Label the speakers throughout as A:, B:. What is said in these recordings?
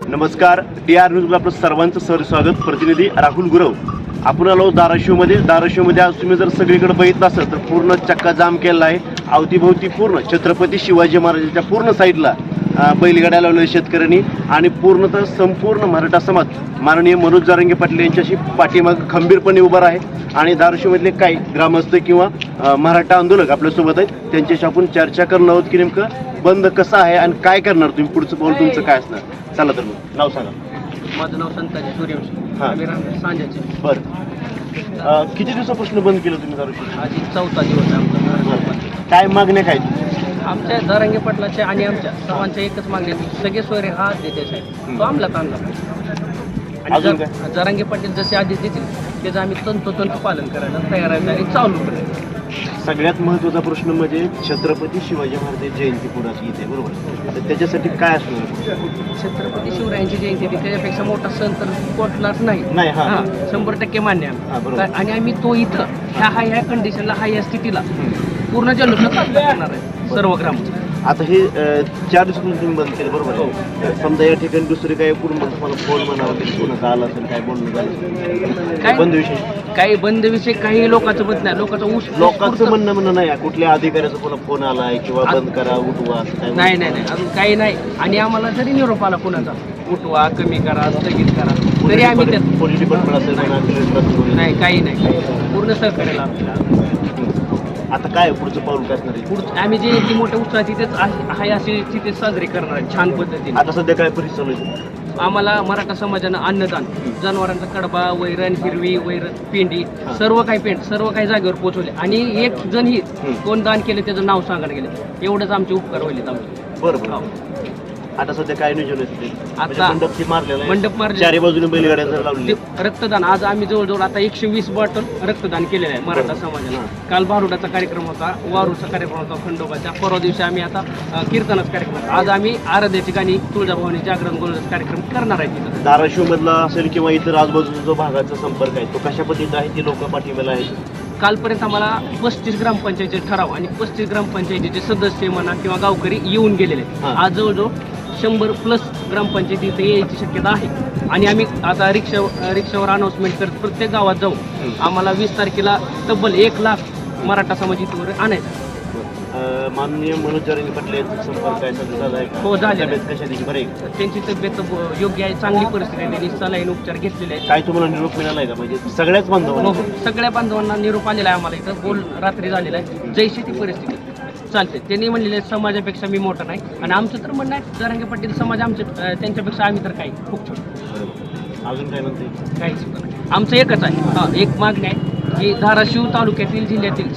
A: नमस्कार, DR न्यूजला आपलं सर्वांचं स्वागत. प्रतिनिधी राहुल गुरव. आपण आलो धाराशिवमध्ये आज तुम्ही जर सगळीकडे बघितलं असेल तर पूर्ण चक्का जाम केला आहे. अवतीभोवती पूर्ण छत्रपती शिवाजी महाराजांच्या पूर्ण साईडला बैलगाड्या लावलेल्या शेतकऱ्यांनी आणि पूर्णतः संपूर्ण मराठा समाज माननीय मनोज जरांगे पाटील यांच्याशी पाठीमाग खंबीरपणे उभा आहे. आणि धाराशिवमधले काही ग्रामस्थ किंवा मराठा आंदोलक आपल्यासोबत आहेत. त्यांच्याशी आपण चर्चा करणार आहोत की नेमकं बंद कसं आहे आणि काय करणार तुम्ही, पुढचं पाऊल तुमचं काय असणार. चला तर मग नाव सांगा.
B: माझं नाव संताजी सूर्यवंशी. आम्ही राहणार सांजाचे.
A: बरं, किती दिवसापासून बंद केलं तुम्ही धाराशिव?
B: आज 4था दिवस आहे आमचा.
A: काय मागण्या काय
B: आमच्या जरांगे पाटलाच्या आणि आमच्या सर्वांच्या एकच मागणी आहे, सगळे सोयरे हा देश आहे तो अंमलात आणला पाहिजे. आणि जरांगे पाटील जसे आदेश देतील त्याचं आम्ही तंतोतंत पालन करायला तयार आहे आणि चालू करायचं.
A: सगळ्यात महत्त्वाचा प्रश्न म्हणजे छत्रपती शिवाजी महाराज जयंती पुढे येते, बरोबर? तर त्याच्यासाठी काय असणार?
B: छत्रपती शिवरायांची जयंती त्याच्यापेक्षा मोठा सण तर कुठलाच नाही. 100% मान्य आहे. आणि आम्ही तो इथं ह्या कंडिशनला ह्या स्थितीला पूर्ण जल्लोषात करणार आहे सर्व ग्राम.
A: आता हे 4 दिवसातून तुम्ही बंद केलं, बरोबर? समजा या ठिकाणी दुसरे काय पूर्ण तुम्हाला फोन म्हणावं की कोणाचा आला असेल, काय बोलणं झालं काय बंद विषय?
B: काही बंद विषय काही लोकांचं मत नाही.
A: लोकांचं म्हणणं नाही. कुठल्या अधिकाऱ्याचा कोणा फोन आलाय किंवा बंद करा उठवा असं काय?
B: नाही अजून काही नाही. आणि आम्हाला जरी निरोप आला कोणाचा उठवा, कमी करा, स्थगित करा, तरी आम्ही त्यात
A: पोलीस डिपार्टमेंट असेल
B: नाही, काही नाही, पूर्ण सहकार्याला आपल्याला.
A: आता काय पुढचं पाऊल काय असणार?
B: आम्ही जे ती मोठ्या उत्साह तिथेच आहे अशी तिथे साजरी करणार आहे छान पद्धतीने.
A: आता सध्या काय परिस्थिती चालू आहे?
B: आम्हाला मराठा समाजानं अन्नदान, जनावरांचा कडबा, वैरण, हिरवी वैरण, पेंडी, सर्व काही जागेवर पोहोचवले. आणि एक जण ही कोण दान केलं त्याचं नाव सांगायला गेले. एवढंच आमचे उपकार व्हायलेत आमचे.
A: बरोबर. आता सध्या काय नियोजन आहे?
B: आता मंडप मारले,
A: चारी बाजूने बैलगाड्या लावले.
B: रक्तदान आज आम्ही जवळजवळ आता 120 बॉटल रक्तदान केलेलं आहे मराठा समाजाला. काल भारुडाचा कार्यक्रम होता, वारूचा कार्यक्रम होता खंडोबाचा. परवा दिवशी आम्ही आता कीर्तनाचा कार्यक्रम होता. आज आम्ही आराध्य ठिकाणी तुळजाभवानी जागरण गोंधळाचा कार्यक्रम करणार आहे तिथं.
A: धाराशिव मधला असेल किंवा इतर आजूबाजूचा जो भागाचा संपर्क आहे तो कशा पद्धतीचा आहे? ती लोक पाठीमेला आहेत.
B: कालपर्यंत आम्हाला 35 ग्रामपंचायतीचे ठराव आणि 35 ग्रामपंचायतीचे सदस्य म्हणा किंवा गावकरी येऊन गेलेले. आज जवळजवळ 100+ ग्रामपंचायती इथे यायची शक्यता आहे. आणि आम्ही आता रिक्षावर अनाऊन्समेंट करत प्रत्येक गावात जाऊ. आम्हाला 20 तारखेला तब्बल 1 लाख मराठा समाज इथवर आणायचा.
A: माननीय मनोज जरांगे पाटील यांचा संपर्क आहे?
B: हो, झाले.
A: कशा बरे?
B: त्यांची तब्येत योग्य आहे, चांगली परिस्थिती आहे. त्यांनी सलाईन उपचार घेतलेले आहेत.
A: काय तुम्हाला निरोप मिळाला आहे का? म्हणजे सगळ्याच बांधवांना?
B: सगळ्या बांधवांना निरोप आलेला आहे. आम्हाला इथं बोल रात्री झालेला आहे. जैशी ती परिस्थिती चालते. त्यांनी म्हणलेले समाजापेक्षा मी मोठा नाही. आणि आमचं तर म्हणणं आहे जरांगे पाटील समाज त्यांच्यापेक्षा आम्ही तर काही खूप छोटं.
A: अजून काय म्हणते?
B: काहीच नाही. आमचं एकच आहे, एक मागणी आहे की धाराशिव तालुक्यातील जिल्ह्यातील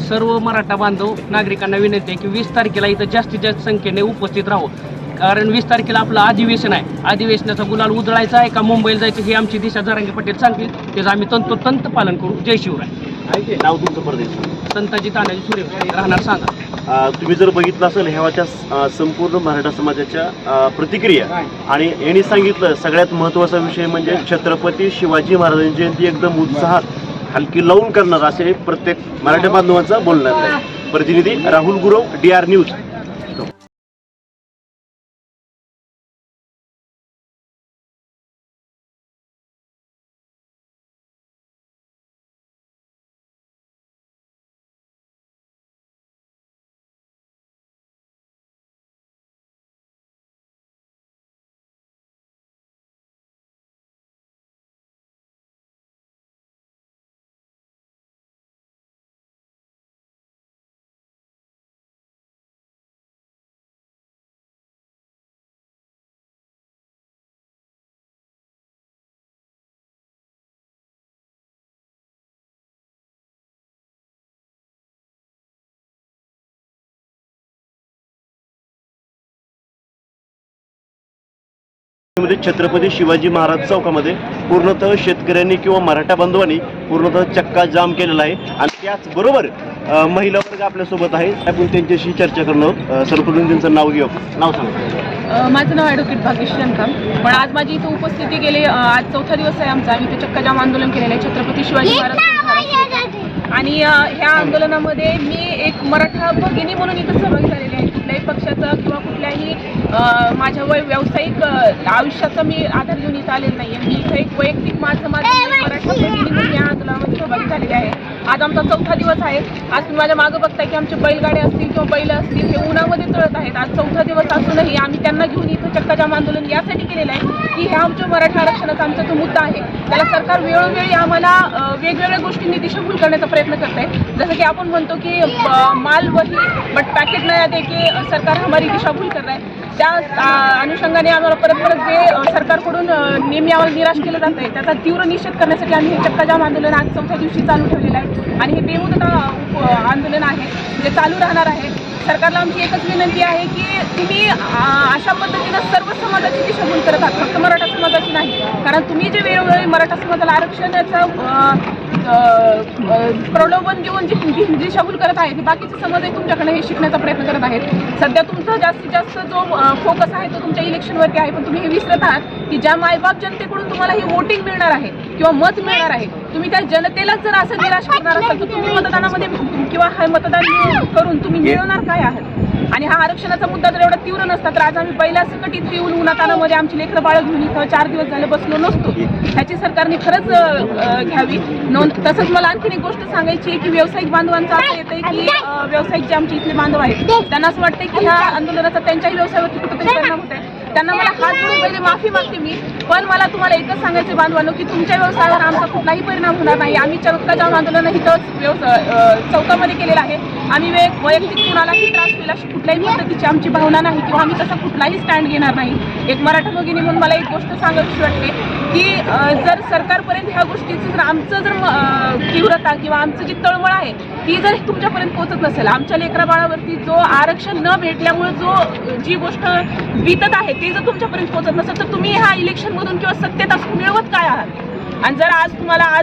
B: सर्व मराठा बांधव नागरिकांना विनंती आहे की 20 तारखेला इथं जास्तीत जास्त संख्येने उपस्थित राहावं. कारण 20 तारखेला आपलं अधिवेशन आहे. अधिवेशनाचा गुलाल उधळायचा आहे का मुंबईला जायचं ही आमची दिशा जरांगे पाटील सांगतील. त्याचं आम्ही तंतोतंत पालन करू. जय शिवराय.
A: नाव तुमचं परदेश?
B: संताजी तानाजी सूर्यवंशी, राहणार सांगा.
A: तुम्ही जर बघितलं असेल ह्या संपूर्ण मराठा समाजाच्या प्रतिक्रिया. आणि यांनी सांगितलं सगळ्यात महत्त्वाचा विषय म्हणजे छत्रपती शिवाजी महाराजांची जयंती एकदम उत्साहात हलकी लावून करणार असे प्रत्येक मराठा बांधवांचं बोलणं आहे. प्रतिनिधी राहुल गुरव, DR न्यूज. छत्रपती शिवाजी महाराज चौकामध्ये पूर्णतः शेतकऱ्यांनी किंवा मराठा बांधवांनी पूर्णतः चक्का जाम केलेला आहे. आणि त्याचबरोबर महिला वर्ग आपल्यासोबत आहे. आपण त्यांच्याशी चर्चा करणार. सर्वप्रथम त्यांचं नाव घेऊ. नाव सांगा.
C: माझं नाव ॲडव्होकेट भाग्यश्री अंकाम. पण आज माझी इथं उपस्थिती गेली. आज 4था दिवस आहे आमचा. आम्ही इथे चक्का जाम आंदोलन केलेलं आहे छत्रपती शिवाजी महाराज. आणि ह्या आंदोलनामध्ये मी एक मराठा भगिनी म्हणून इथं सहभागी झालेली आहे. कुठल्याही पक्षाचं किंवा कुठल्याही माझ्या व्यावसायिक आयुष्याचा मी आधार घेऊन इथं आलेलं नाही आहे. मी इथं एक वैयक्तिक माझं मराठा भगिनी म्हणून या आंदोलनामध्ये सहभागी झालेली आहे. आज आमचा 4था दिवस आहे. आज तुम्ही माझ्या मागं बघताय की आमचे बैलगाड्या असतील किंवा बैल असतील ते उन्हामध्ये तळत आहेत. आज 4था दिवस असूनही आम्ही त्यांना घेऊन इथं चक्काजाम आंदोलन यासाठी केलेलं आहे की हे आमच्या मराठा आरक्षणाचा आमचा जो मुद्दा आहे त्याला सरकार वेळोवेळी आम्हाला वेगवेगळ्या गोष्टींनी दिशाभूल करण्याचा प्रयत्न करत आहे. जसं की आपण म्हणतो की माल वही बट पॅकेट नया दे के सरकार हमारी दिशाभूल कर रहा है. त्या अनुषंगाने आम्हाला परत परत जे सरकारकडून नेहमी आम्हाला निराश केलं जात आहे त्याचा तीव्र निषेध करण्यासाठी आम्ही हे चक्काजाम आंदोलन आज 4थ्या दिवशी चालू ठेवलेलं आहे आणि हे बेमुदत आंदोलन आहे जे चालू राहणार आहे. सरकारला आमची एकच विनंती आहे की तुम्ही अशा पद्धतीनं सर्व समाजाची दिशाभूल करत आहात, फक्त मराठा समाजाची नाही. कारण तुम्ही जे वेळोवेळी मराठा समाजाला आरक्षणाचा प्रलोभन देऊन जी दिशाभूल करत आहे ती बाकीचे समाजही तुमच्याकडे हे शिकण्याचा प्रयत्न करत आहेत. सध्या तुमचा जास्तीत जास्त जो फोकस आहे तो तुमच्या इलेक्शनवरती आहे, पण तुम्ही हे विसरत आहात की ज्या मायबाप जनतेकडून तुम्हाला ही वोटिंग मिळणार आहे किंवा मत मिळणार आहे, तुम्ही त्या जनतेलाच जर असं निराश करणार असाल तर तुम्ही मतदानामध्ये किंवा हे मतदान करून तुम्ही मिळवणार काय आहात. आणि हा आरक्षणाचा मुद्दा जर एवढा तीव्र नसता तर आज आम्ही बैलासकट इथे येऊन उन्हातानामध्ये आमची लेकरं बाळं घेऊन इथं 4 दिवस झाले बसलो नसतो. ह्याची सरकारने खरंच घ्यावी नोंद. तसंच मला आणखीन एक गोष्ट सांगायची आहे की व्यावसायिक बांधवांचं असं येतंय की व्यावसायिक जे आमचे इथले बांधव आहेत त्यांना असं वाटतंय की ह्या आंदोलनाचा त्यांच्याही व्यवसायावरती कुठेतरी परिणाम होत आहे. त्यांना मला हात जोडून पहिले माफी मागते मी, पण मला तुम्हाला एकच सांगायचं बांधवांनो की तुमच्या व्यवसायावर आमचा कुठलाही परिणाम होणार नाही. आम्ही चक्काजाम आंदोलन इथं चौकामध्ये केलेलं आहे. आम्ही वैयक्तिक कुणालाही त्रास होईल अशी कुठल्याही पद्धतीची आमची भावना नाही किंवा आम्ही तसा कुठलाही स्टँड घेणार नाही. एक मराठा भगिनी म्हणून मला एक गोष्ट सांगावीशी वाटते की जर सरकारपर्यंत ह्या गोष्टीचं जर आमचं जर तीव्रता किंवा आमचं जी तळमळ आहे ती जर तुमच्यापर्यंत पोहोचत नसेल, आमच्या लेकरा बाळावरती जो आरक्षण न भेटल्यामुळे जी गोष्ट बीतत आहे ते जर तुमच्यापर्यंत पोहोचत नसेल तर तुम्ही ह्या इलेक्शनमधून किंवा सत्तेत असं मिळवत काय आहात. आणि जर आज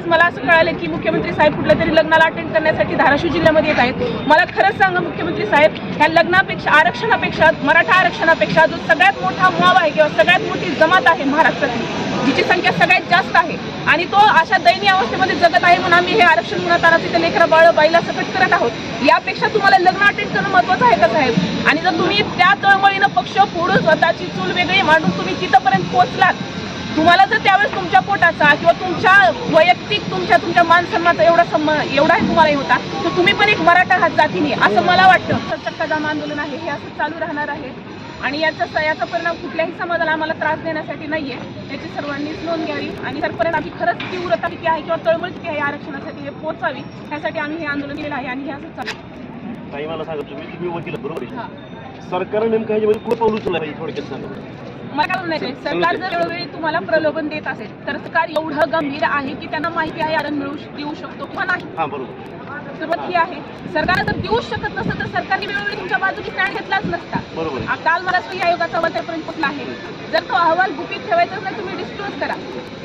C: मला असं कळालं की मुख्यमंत्री साहेब कुठल्या तरी लग्नाला अटेंड करण्यासाठी धाराशिव जिल्ह्यामध्ये येत आहेत, मला खरंच सांगा मुख्यमंत्री साहेब ह्या लग्नापेक्षा आरक्षणापेक्षा मराठा आरक्षणापेक्षा जो सगळ्यात मोठा मॉब आहे किंवा सगळ्यात मोठी जमात आहे महाराष्ट्रातली जिची संख्या सगळ्यात जास्त आहे आणि तो अशा दयनीय अवस्थेमध्ये जगत आहे म्हणून आम्ही हे आरक्षण उन्हाताना तिथे लेकरं बाळं बाईला सकट करत आहोत. यापेक्षा तुम्हाला लग्न अटेंड करणं महत्त्वाचं आहे का साहेब. आणि जर तुम्ही त्या तळमळीनं पक्ष फोडून स्वतःची चूल वेगळी मांडून तुम्ही तिथंपर्यंत पोहोचलात, तुम्हाला जर त्यावेळेस तुमच्या पोटाचा किंवा तुमच्या वैयक्तिक तुमच्या मान सन्मानाचा एवढाही तुम्हाला होता तर तुम्ही पण एक मराठा हात जातीने असं मला वाटतं. चक्काजाम आंदोलन आहे हे असं चालू राहणार आहे आणि याचा परिणाम कुठल्याही समाजाला आम्हाला त्रास देण्यासाठी नाहीये. याची सर्वांनीच नोंद घ्यावी आणि सरपर्यंत आम्ही खरंच तीव्रता किती आहे किंवा तळमळ किती आहे आरक्षणासाठी हे पोहोचावी यासाठी आम्ही हे आंदोलन केलं आहे आणि हे असंच चालू.
A: काही मला सांगा तुम्ही वकील बरोबर आहे, सरकारने नेमकं ह्याच्यामध्ये खूप पाऊल उचललं पाहिजे थोडक्यात सांगा.
C: मला काय म्हणायचं आहे, सरकार जर वेळोवेळी तुम्हाला प्रलोभन देत असेल तर सरकार एवढं गंभीर आहे की त्यांना माहिती आहे आरक्षण देऊ शकतो किंवा नाही.
A: हां बरोबर.
C: सुरुवात ही आहे सरकार जर देऊच शकत नसतं तर सरकारने वेळोवेळी तुमच्या बाजूने स्टँड घेतलाच नसता.
A: बरोबर.
C: काल महाराष्ट्र आयोगाचा अहवाल पोहोचला आहे. जर तो अहवाल गुपित ठेवायचाच नाही तुम्ही डिस्क्लोज करा.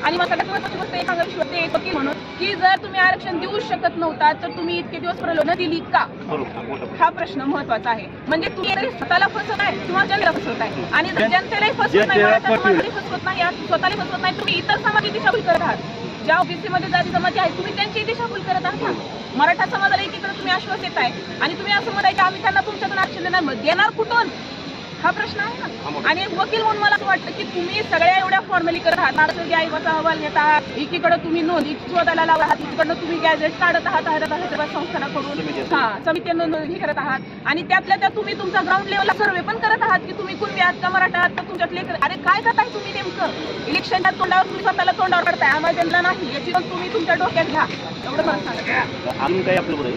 C: आणि मला सगळ्यात महत्त्वाची गोष्ट एक सांगायची होते एक वकील म्हणून की जर तुम्ही आरक्षण देऊच शकत नव्हता तर तुम्ही इतके दिवस प्रलोभन दिली का, हा प्रश्न महत्त्वाचा आहे. म्हणजे तुम्ही तरी स्वतःला फसवत आहे किंवा जनतेला फसवत आहे आणि जर जनतेलाही फसवत नाही मराठा समाजालाही फसवत नाही स्वतःला फसवत नाही तुम्ही इतर समाजाची दिशाभूल करत आहात. ज्या ओबीसी मध्ये जाती जमाती आहेत तुम्ही त्यांची दिशाभूल करत आहात ना. मराठा समाजाला एकीकडे तुम्ही आश्वास देत आहे आणि तुम्ही असं म्हणाय की आम्ही त्यांना तुमच्याकडून आरक्षण देणार कुठून, हा प्रश्न आहे ना. आणि एक वकील म्हणून मला असं वाटतं की तुम्ही सगळ्या एवढ्या फॉर्मली करत आहात. महाराष्ट्र आयोगाचा अहवाल घेत आहात, एकीकडे तुम्ही नोंदी शोधायला लावत आहात, एकीकडनं तुम्ही गॅजेट काढत आहात संस्थांकडून समित्यांना हे करत आहात आणि त्यातल्या त्यात तुम्ही तुमचा ग्राउंड लेवलला सर्वे पण करत आहात की तुम्ही कुणबी आहात का मराठा आहात का तुमच्यातले. अरे काय करताय तुम्ही नेमकं इलेक्शनच्या तोंडावर तुम्ही स्वतःला तोंडावर काढताय आम्हाला जनता नाही याची पण तुम्ही तुमच्या डोक्यात घ्या एवढं मला सांगत.
A: अजून काही आपल्याकडे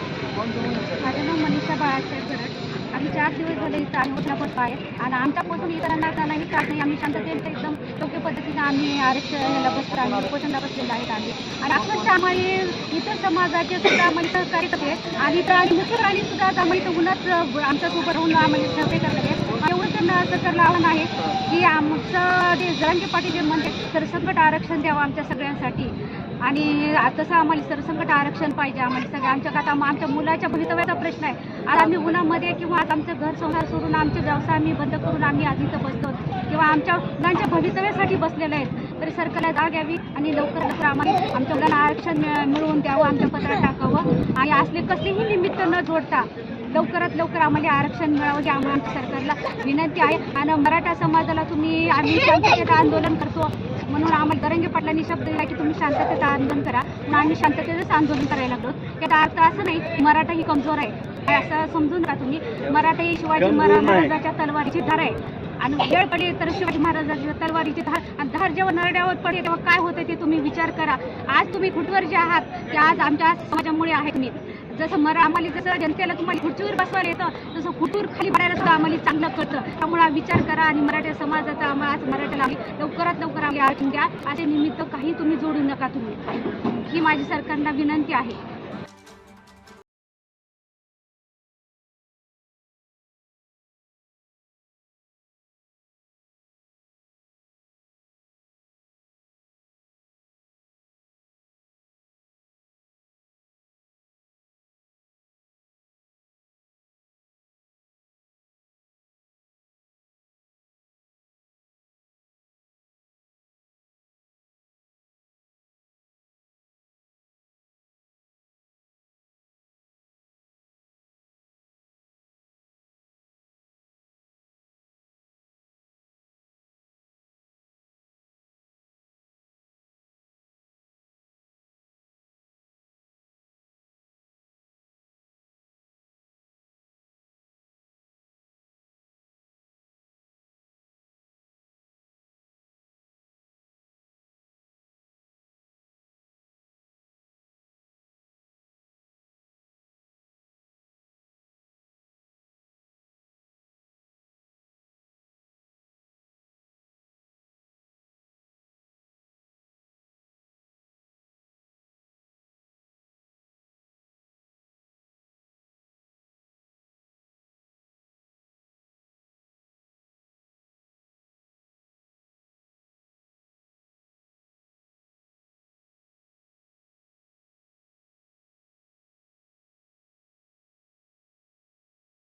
D: माझं नाव मनीषा बाळासाहेब गरड. आम्ही 4 दिवस झाले इथं आंदोलनात बसलो आहे आणि आमच्यापासून इतरांना काही त्रास नाही. आम्ही शांततेत एकदम योग्य पद्धतीने आम्ही आरक्षणाला बसतो आणि उपोषणाला बसलेलो आहेत आम्ही. आणि अक्षरशः आम्ही इतर समाजाचे सुद्धा आम्हाला सहकार्य करते आणि मुख्य प्राणी सुद्धा आम्हाला इथं उन्हात आमच्याच उभं राहून आम्हाला सहकार्य करत एवढं त्यांना सरकारला आव्हान आहे की आमचं जे जरांगे पाटील जे म्हणते सरसकट आरक्षण द्यावं आमच्या सगळ्यांसाठी आणि तसं आम्हाला सरसकट आरक्षण पाहिजे. आम्हाला सगळ्या आमच्या मुलाच्या भवितव्याचा प्रश्न आहे. आज आम्ही उन्हामध्ये किंवा आज आमचं घर संसार सोडून आमचे व्यवसाय आम्ही बंद करून आम्ही आज इथं बसतो किंवा आमच्या मुलांच्या भवितव्यासाठी बसलेले आहेत. तरी सरकारला जाग घ्यावी आणि लवकर आम्हाला आमच्या मुलांना आरक्षण मिळवून द्यावं, आमच्या पत्रात टाकावं आणि असले कसलेही निमित्त न जोडता लवकरात लवकर आम्हाला आरक्षण मिळावं ही आम्हाला सरकारला विनंती आहे. आणि मराठा समाजाला आम्ही शांततेत आंदोलन करतो म्हणून आम्हाला दरंगे पाटलांनी शब्द दिला की तुम्ही शांततेत आंदोलन करा, म्हणून आम्ही शांततेतच आंदोलन करायला लागलो. त्याचा अर्थ असं नाही की मराठा ही कमजोर आहे असं समजून का तुम्ही. मराठा ही शिवाजी महाराजाच्या तलवारीची धार आहे आणि वेळ पडली तर शिवाजी महाराजाच्या तलवारीची धार, आणि धार जेव्हा नरड्यावर पडते तेव्हा काय होतं ते तुम्ही विचार करा. आज तुम्ही खुटवर जे आहात ते आज आमच्या समाजामुळे आहे. तुम्ही जसं आम्हाला जसं जनतेला तुम्हाला खुर्चीवर बसवायला येतं तसं खुटूर खाली पडायला सुद्धा आम्हाला चांगलं कळतं. त्यामुळे विचार करा आणि मराठा समाजाचा आम्हाला आज मराठ्याला लवकरात लवकर आम्ही आरक्षण द्या. असे निमित्त काही तुम्ही जोडू नका तुम्ही, ही माझी सरकारला विनंती आहे.